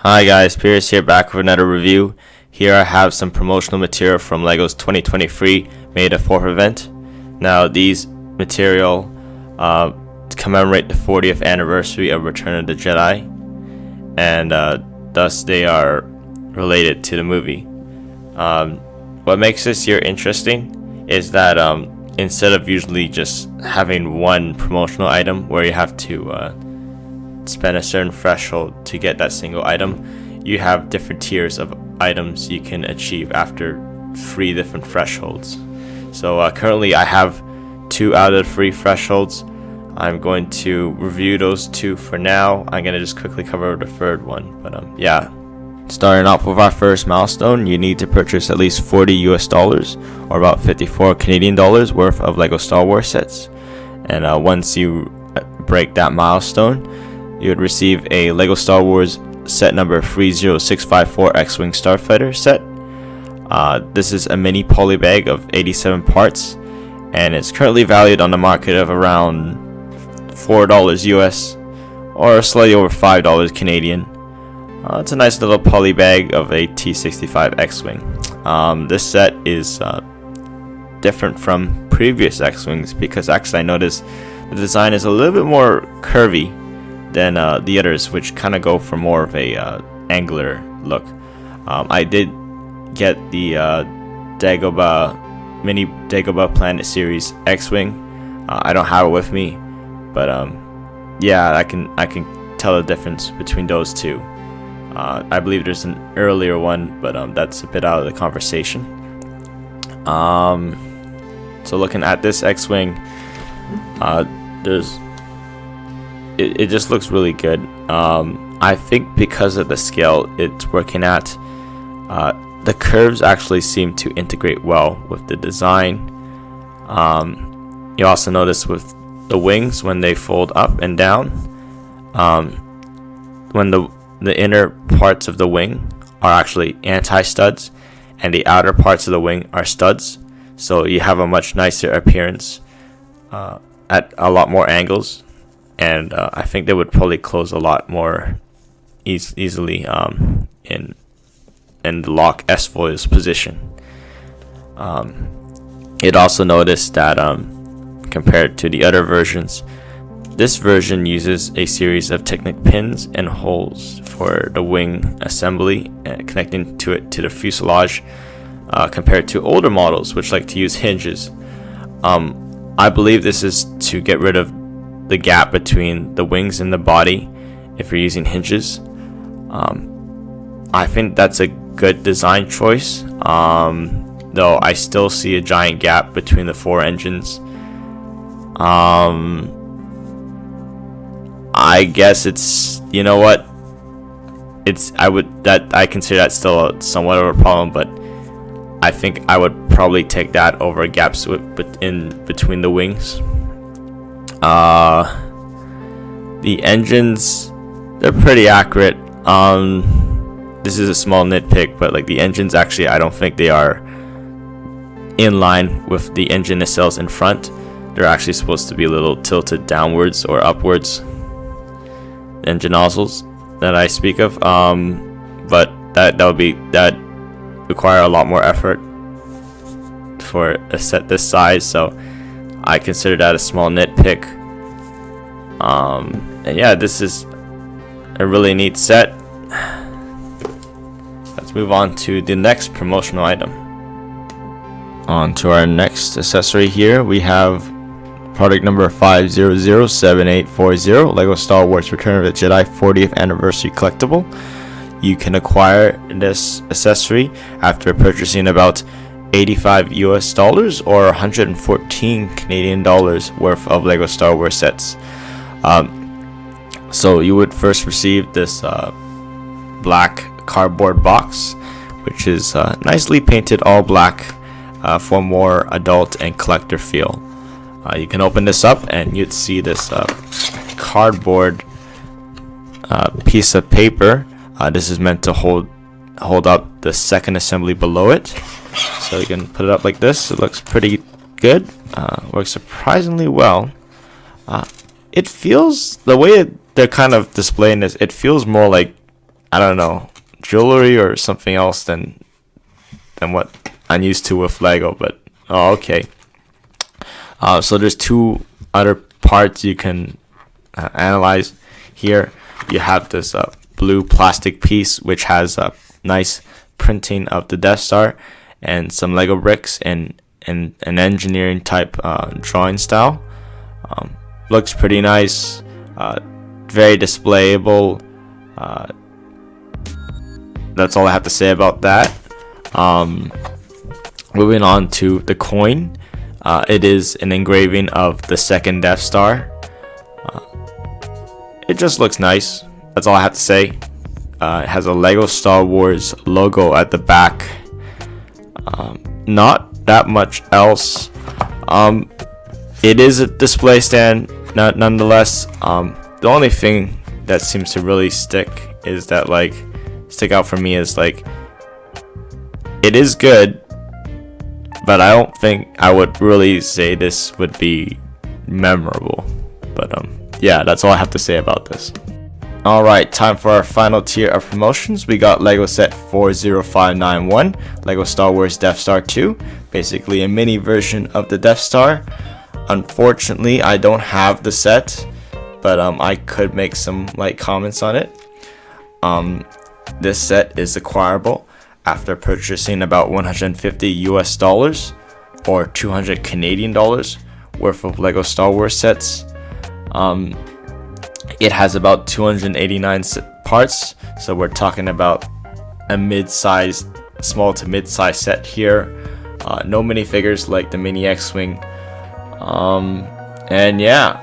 Hi guys, Pierce here back with another review. Here I have some promotional material from LEGO's 2023 May the 4th event. Now these material commemorate the 40th anniversary of Return of the Jedi, and thus they are related to the movie. What makes this year interesting is that instead of usually just having one promotional item where you have to spend a certain threshold to get that single item, you have different tiers of items you can achieve after 3 different thresholds. So currently I have 2 out of the 3 thresholds. I'm going to review those 2 for now. I'm going to just quickly cover the 3rd one, but yeah. Starting off with our first milestone, you need to purchase at least $40 US, or about 54 Canadian dollars worth of LEGO Star Wars sets. And once you break that milestone, you would receive a LEGO Star Wars set number 30654 X-Wing Starfighter set. This is a mini poly bag of 87 parts, and it's currently valued on the market of around $4 US, or slightly over $5 Canadian. It's a nice little poly bag of a T65 X-Wing. This set is different from previous X-Wings because actually I noticed the design is a little bit more curvy than the others, which kind of go for more of a angular look. I did get the mini Dagobah Planet Series X-Wing. I don't have it with me, but yeah, I can tell the difference between those two. I believe there's an earlier one, but that's a bit out of the conversation. So looking at this X-Wing, it just looks really good. I think because of the scale it's working at, the curves actually seem to integrate well with the design. You also notice with the wings, when they fold up and down, when the inner parts of the wing are actually anti-studs and the outer parts of the wing are studs, so you have a much nicer appearance at a lot more angles. And I think they would probably close a lot more easily in the lock S-foils position. It also noticed that compared to the other versions, this version uses a series of Technic pins and holes for the wing assembly and connecting to the fuselage, compared to older models which like to use hinges. I believe this is to get rid of the gap between the wings and the body if you're using hinges. I think that's a good design choice, though I still see a giant gap between the 4 engines. I guess it's, you know what, I consider that still somewhat of a problem, but I think I would probably take that over gaps in between the wings. The engines, they're pretty accurate. This is a small nitpick, but like the engines actually, I don't think they are in line with the engine nacelles in front. They're actually supposed to be a little tilted downwards or upwards, engine nozzles that I speak of. But that require a lot more effort for a set this size, so I consider that a small nitpick. And yeah, this is a really neat set. Let's move on to the next promotional item. On to our next accessory here, we have product number 5007840, LEGO Star Wars Return of the Jedi 40th Anniversary Collectible. You can acquire this accessory after purchasing about $85 US or 114 Canadian dollars worth of LEGO Star Wars sets. So you would first receive this black cardboard box, which is nicely painted all black for more adult and collector feel. You can open this up and you'd see this cardboard piece of paper. This is meant to hold up the second assembly below it. So you can put it up like this. It looks pretty good. Works surprisingly well. It feels, the way they're kind of displaying this, it feels more like I don't know, jewelry or something else than what I'm used to with Lego. But oh, okay. So there's two other parts you can analyze here. You have this blue plastic piece which has a nice printing of the Death Star and some Lego bricks and an engineering type drawing style. Looks pretty nice, very displayable. That's all I have to say about that. Moving on to the coin. It is an engraving of the second Death Star. It just looks nice. That's all I have to say. It has a Lego Star Wars logo at the back. Not that much else. It is a display stand, nonetheless. The only thing that seems to really stick out for me is like, it is good, but I don't think I would really say this would be memorable. But yeah, that's all I have to say about this. Alright, time for our final tier of promotions. We got Lego set 40591, Lego Star Wars Death Star 2, basically a mini version of the Death Star. Unfortunately, I don't have the set, but I could make some light comments on it. This set is acquirable after purchasing about 150 US dollars or 200 Canadian dollars worth of Lego Star Wars sets. It has about 289 parts, so we're talking about a mid-sized, small to mid-sized set here. No minifigures like the mini X-Wing. And yeah,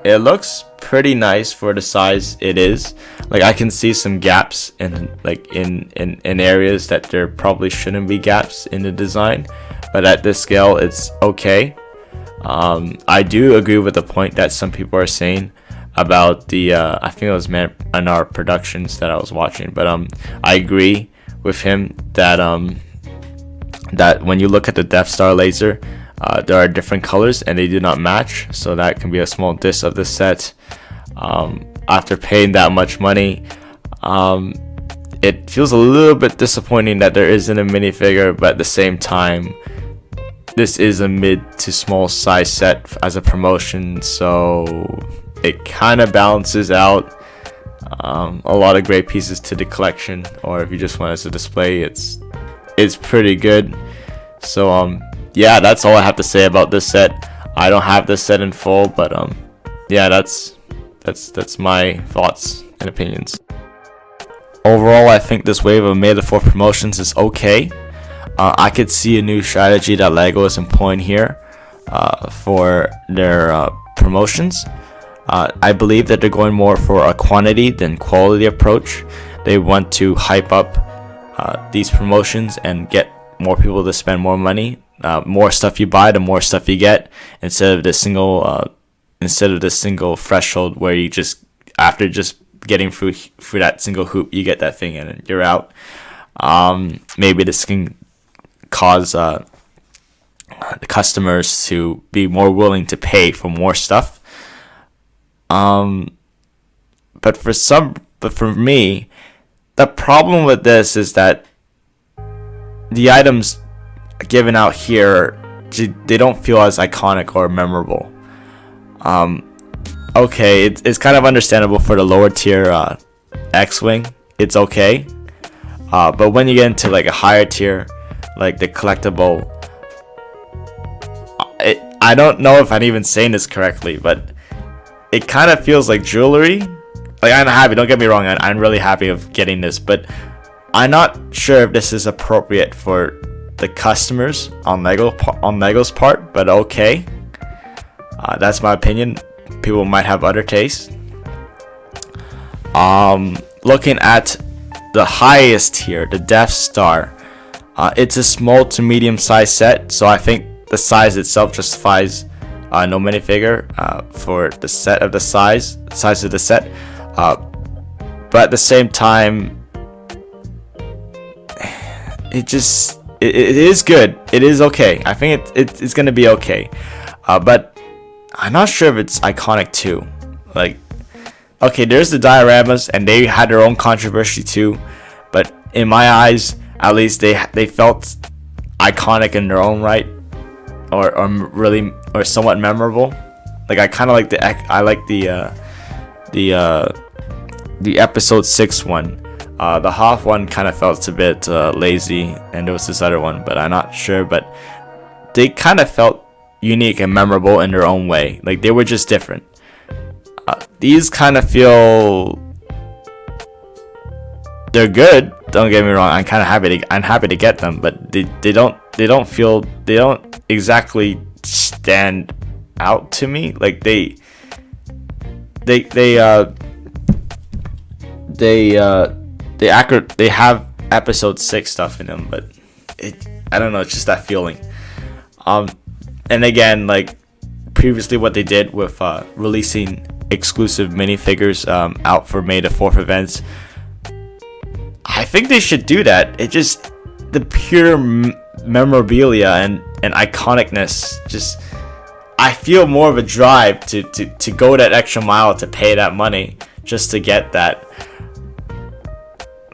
it looks pretty nice for the size it is. Like, I can see some gaps in areas that there probably shouldn't be gaps in the design, but at this scale it's okay. I do agree with the point that some people are saying about the I think it was Man in our productions that I was watching, but I agree with him that that when you look at the Death Star laser, there are different colors and they do not match, so that can be a small diss of the set. After paying that much money, it feels a little bit disappointing that there isn't a minifigure, but at the same time, this is a mid to small size set as a promotion, so it kind of balances out. A lot of great pieces to the collection, or if you just want as a display, it's pretty good. So yeah, that's all I have to say about this set. I don't have this set in full, but yeah, that's my thoughts and opinions. Overall, I think this wave of May the 4th promotions is okay. I could see a new strategy that Lego is employing here for their promotions. I believe that they're going more for a quantity than quality approach. They want to hype up these promotions and get more people to spend more money. More stuff you buy, the more stuff you get, instead of the single threshold where you just, after just getting through that single hoop, you get that thing and you're out. Maybe this can cause the customers to be more willing to pay for more stuff. But for me, the problem with this is that the items given out here, they don't feel as iconic or memorable. Okay, it's kind of understandable for the lower tier X-Wing, it's okay. But when you get into like a higher tier, like the collectible, I don't know if I'm even saying this correctly, but it kind of feels like jewelry. Like, I'm happy, don't get me wrong, I'm really happy of getting this, but I'm not sure if this is appropriate for the customers on Lego's part, but okay. That's my opinion. People might have other tastes. Looking at the highest tier, the Death Star, it's a small to medium size set, so I think the size itself justifies no minifigure for the set of the size of the set. But at the same time, it is good. It is okay. I think it's gonna be okay. But I'm not sure if it's iconic too. Like, okay, there's the dioramas, and they had their own controversy too, but in my eyes, at least they felt iconic in their own right, or really, or somewhat memorable. Like I kind of like the episode 6 one. The Hoth one kind of felt a bit lazy, and there was this other one, but I'm not sure. But they kind of felt unique and memorable in their own way. Like they were just different. These kind of feel they're good. Don't get me wrong. I'm happy to get them, but they don't exactly stand out to me. Like they have episode 6 stuff in them, but I don't know, it's just that feeling. And again, like previously what they did with releasing exclusive minifigures out for May the 4th events, I think they should do that. It just, the pure memorabilia and iconicness, just I feel more of a drive to go that extra mile, to pay that money just to get that.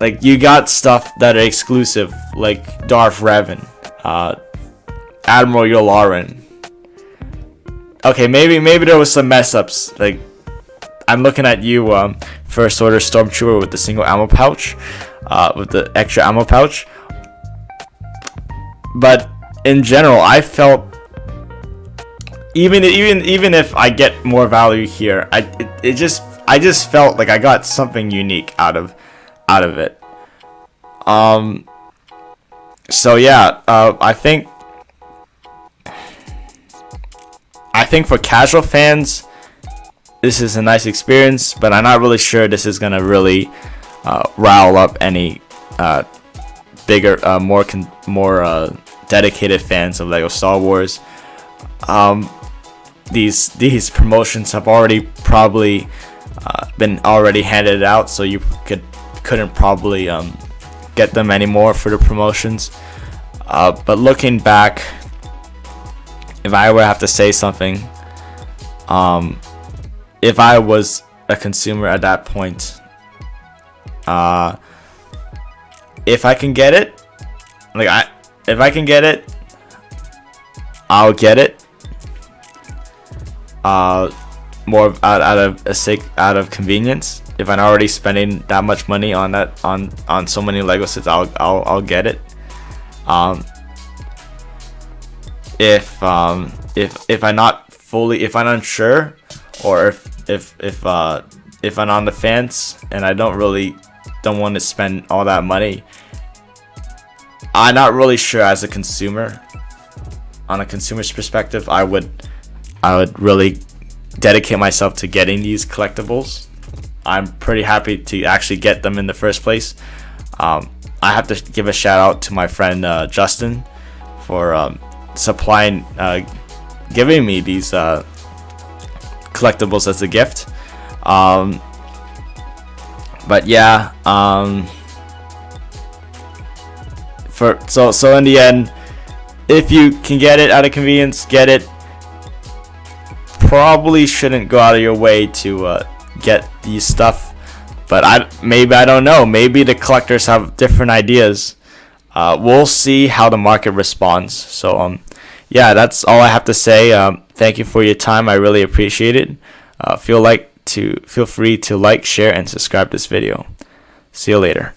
Like you got stuff that are exclusive, like Darth Revan, Admiral Yularen. Okay, maybe there was some mess ups. Like I'm looking at you, First Order Stormtrooper with the single ammo pouch, with the extra ammo pouch. But in general, I felt even if I get more value here, I just felt like I got something unique out of it. So yeah, I think for casual fans, this is a nice experience, but I'm not really sure this is gonna really rile up any bigger, more dedicated fans of Lego Star Wars. These promotions have already probably been handed out, so you couldn't probably get them anymore for the promotions. But looking back, if I were to have to say something, if I was a consumer at that point, if I can get it, if I can get it, I'll get it. More out of convenience. If I'm already spending that much money on so many Lego sets, I'll get it. If I'm unsure, or if I'm on the fence and I don't want to spend all that money, I'm not really sure as a consumer. On a consumer's perspective, I would really dedicate myself to getting these collectibles. I'm pretty happy to actually get them in the first place. I have to give a shout out to my friend Justin for giving me these collectibles as a gift. But yeah, so in the end, if you can get it out of convenience, get it. Probably shouldn't go out of your way to get these stuff, but I don't know, maybe the collectors have different ideas. We'll see how the market responds. So yeah, that's all I have to say. Thank you for your time, I really appreciate it. Feel free to like, share, and subscribe this video. See you later.